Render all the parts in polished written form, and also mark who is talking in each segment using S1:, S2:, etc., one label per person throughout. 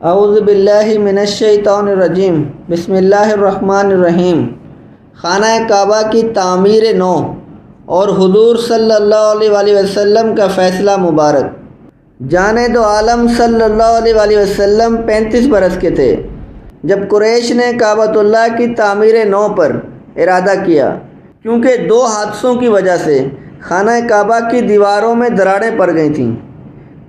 S1: اعوذ باللہ من الشیطان الرجیم بسم اللہ الرحمن الرحیم۔ خانہ کعبہ کی تعمیر نو اور حضور صلی اللہ علیہ وسلم کا فیصلہ مبارک۔ جانے دو عالم صلی اللہ علیہ وسلم 35 برس کے تھے جب قریش نے کعبۃ اللہ کی تعمیر نو پر ارادہ کیا، کیونکہ 2 حادثوں کی وجہ سے خانہ کعبہ کی دیواروں میں دراڑیں پڑ گئی تھیں۔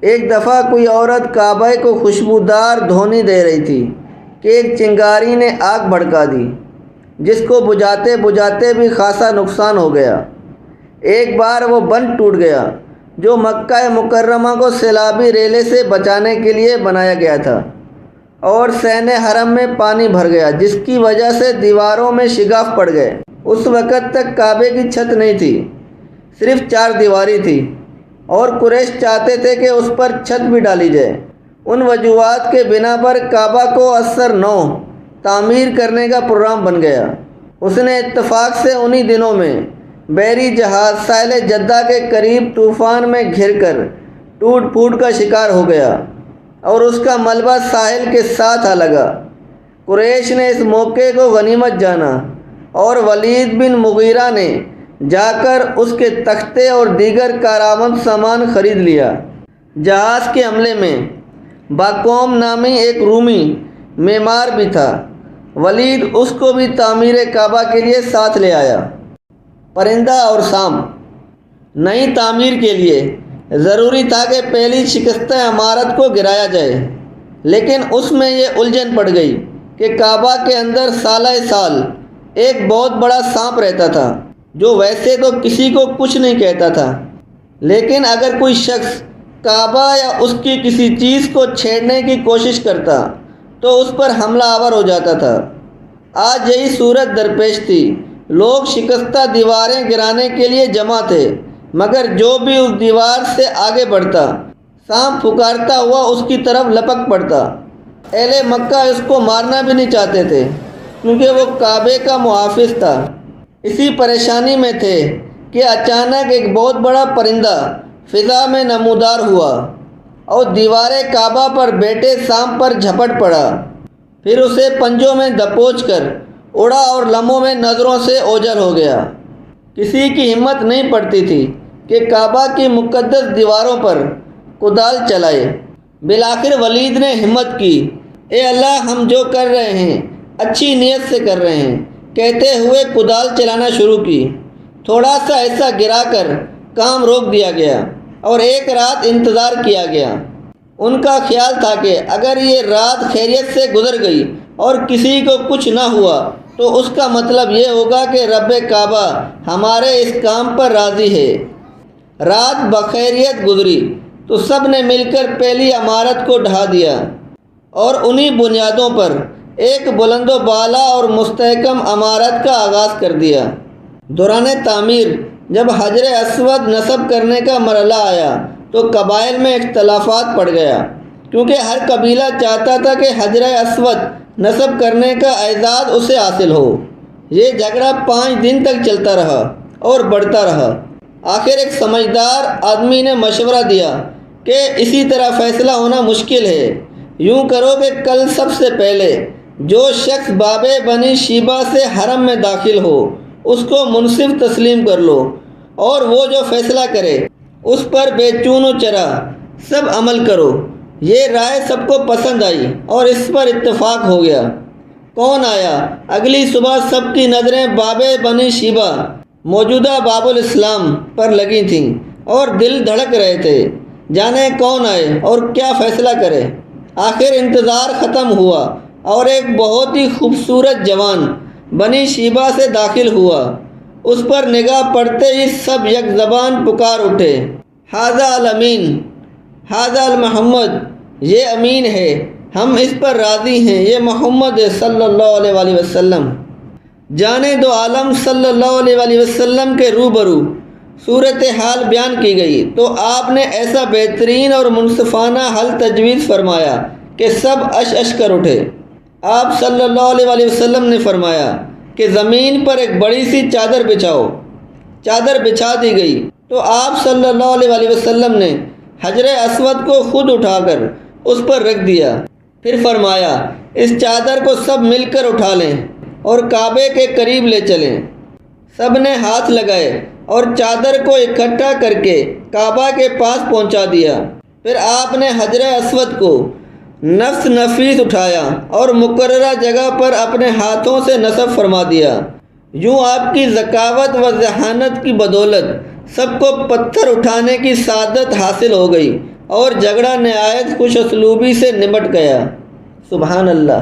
S1: ایک دفعہ کوئی عورت کعبہ کو خوشبودار دھونی دے رہی تھی کہ ایک چنگاری نے آگ بھڑکا دی، جس کو بجھاتے بجھاتے بھی خاصا نقصان ہو گیا۔ ایک بار وہ بند ٹوٹ گیا جو مکہ مکرمہ کو سیلابی ریلے سے بچانے کے لیے بنایا گیا تھا، اور صحن حرم میں پانی بھر گیا جس کی وجہ سے دیواروں میں شگاف پڑ گئے۔ اس وقت تک کعبے کی چھت نہیں تھی، صرف 4 دیواری تھی، اور قریش چاہتے تھے کہ اس پر چھت بھی ڈالی جائے۔ ان وجوہات کے بنا پر کعبہ کو اثر 9 تعمیر کرنے کا پروگرام بن گیا۔ اس نے اتفاق سے انہی دنوں میں بحری جہاز ساحل جدہ کے قریب طوفان میں گھر کر ٹوٹ پھوٹ کا شکار ہو گیا اور اس کا ملبہ ساحل کے ساتھ آ لگا۔ قریش نے اس موقع کو غنیمت جانا اور ولید بن مغیرہ نے جا کر اس کے تختے اور دیگر کارآمد سامان خرید لیا۔ جہاز کے حملے میں باقوم نامی ایک رومی معمار بھی تھا، ولید اس کو بھی تعمیر کعبہ کے لیے ساتھ لے آیا۔ پرندہ اور سام نئی تعمیر کے لیے ضروری تھا کہ پہلی شکستہ عمارت کو گرایا جائے، لیکن اس میں یہ الجھن پڑ گئی کہ کعبہ کے اندر سالہ سال ایک بہت بڑا سانپ رہتا تھا، جو ویسے تو کسی کو کچھ نہیں کہتا تھا، لیکن اگر کوئی شخص کعبہ یا اس کی کسی چیز کو چھیڑنے کی کوشش کرتا تو اس پر حملہ آور ہو جاتا تھا۔ آج یہی صورت درپیش تھی۔ لوگ شکستہ دیواریں گرانے کے لیے جمع تھے، مگر جو بھی اس دیوار سے آگے بڑھتا، سانپ پھکارتا ہوا اس کی طرف لپک پڑتا۔ اہل مکہ اس کو مارنا بھی نہیں چاہتے تھے، کیونکہ وہ کعبے کا محافظ تھا۔ اسی پریشانی میں تھے کہ اچانک ایک بہت بڑا پرندہ فضا میں نمودار ہوا اور دیوار کعبہ پر بیٹھے سانپ پر جھپٹ پڑا، پھر اسے پنجوں میں دبوچ کر اڑا اور لمحوں میں نظروں سے اوجھل ہو گیا۔ کسی کی ہمت نہیں پڑتی تھی کہ کعبہ کی مقدس دیواروں پر کدال چلائے۔ بالآخر ولید نے ہمت کی، اے اللہ، ہم جو کر رہے ہیں اچھی نیت سے کر رہے ہیں، کہتے ہوئے کدال چلانا شروع کی۔ تھوڑا سا ایسا گرا کر کام روک دیا گیا اور ایک رات انتظار کیا گیا۔ ان کا خیال تھا کہ اگر یہ رات خیریت سے گزر گئی اور کسی کو کچھ نہ ہوا تو اس کا مطلب یہ ہوگا کہ رب کعبہ ہمارے اس کام پر راضی ہے۔ رات بخیریت گزری تو سب نے مل کر پہلی عمارت کو ڈھا دیا اور انہی بنیادوں پر ایک بلند و بالا اور مستحکم عمارت کا آغاز کر دیا۔ دوران تعمیر جب حجر اسود نصب کرنے کا مرحلہ آیا تو قبائل میں اختلافات پڑ گیا، کیونکہ ہر قبیلہ چاہتا تھا کہ حجر اسود نصب کرنے کا اعزاز اسے حاصل ہو۔ یہ جھگڑا 5 دن تک چلتا رہا اور بڑھتا رہا۔ آخر ایک سمجھدار آدمی نے مشورہ دیا کہ اسی طرح فیصلہ ہونا مشکل ہے، یوں کرو کہ کل سب سے پہلے جو شخص باب بنی شیبہ سے حرم میں داخل ہو اس کو منصف تسلیم کر لو، اور وہ جو فیصلہ کرے اس پر بے چون و چرا سب عمل کرو۔ یہ رائے سب کو پسند آئی اور اس پر اتفاق ہو گیا۔ کون آیا؟ اگلی صبح سب کی نظریں باب بنی شیبہ موجودہ باب الاسلام پر لگی تھیں اور دل دھڑک رہے تھے، جانے کون آئے اور کیا فیصلہ کرے۔ آخر انتظار ختم ہوا اور ایک بہت ہی خوبصورت جوان بنی شیبہ سے داخل ہوا۔ اس پر نگاہ پڑتے ہی سب یک زبان پکار اٹھے، ھذا الامین، ھذا المحمد، یہ امین ہے، ہم اس پر راضی ہیں، یہ محمد صلی اللہ علیہ وسلم۔ جانے دو عالم صلی اللہ علیہ وسلم کے روبرو صورتحال بیان کی گئی تو آپ نے ایسا بہترین اور منصفانہ حل تجویز فرمایا کہ سب اش اش کر اٹھے۔ آپ صلی اللہ علیہ وسلم نے فرمایا کہ زمین پر ایک بڑی سی چادر بچھاؤ۔ چادر بچھا دی گئی تو آپ صلی اللہ علیہ وسلم نے حجر اسود کو خود اٹھا کر اس پر رکھ دیا، پھر فرمایا اس چادر کو سب مل کر اٹھا لیں اور کعبے کے قریب لے چلیں۔ سب نے ہاتھ لگائے اور چادر کو اکٹھا کر کے کعبہ کے پاس پہنچا دیا۔ پھر آپ نے حجر اسود کو نفس نفیس اٹھایا اور مقررہ جگہ پر اپنے ہاتھوں سے نصب فرما دیا۔ یوں آپ کی ذکاوت و ذہانت کی بدولت سب کو پتھر اٹھانے کی سعادت حاصل ہو گئی اور جھگڑا نہایت خوش اسلوبی سے نمٹ گیا۔ سبحان اللہ۔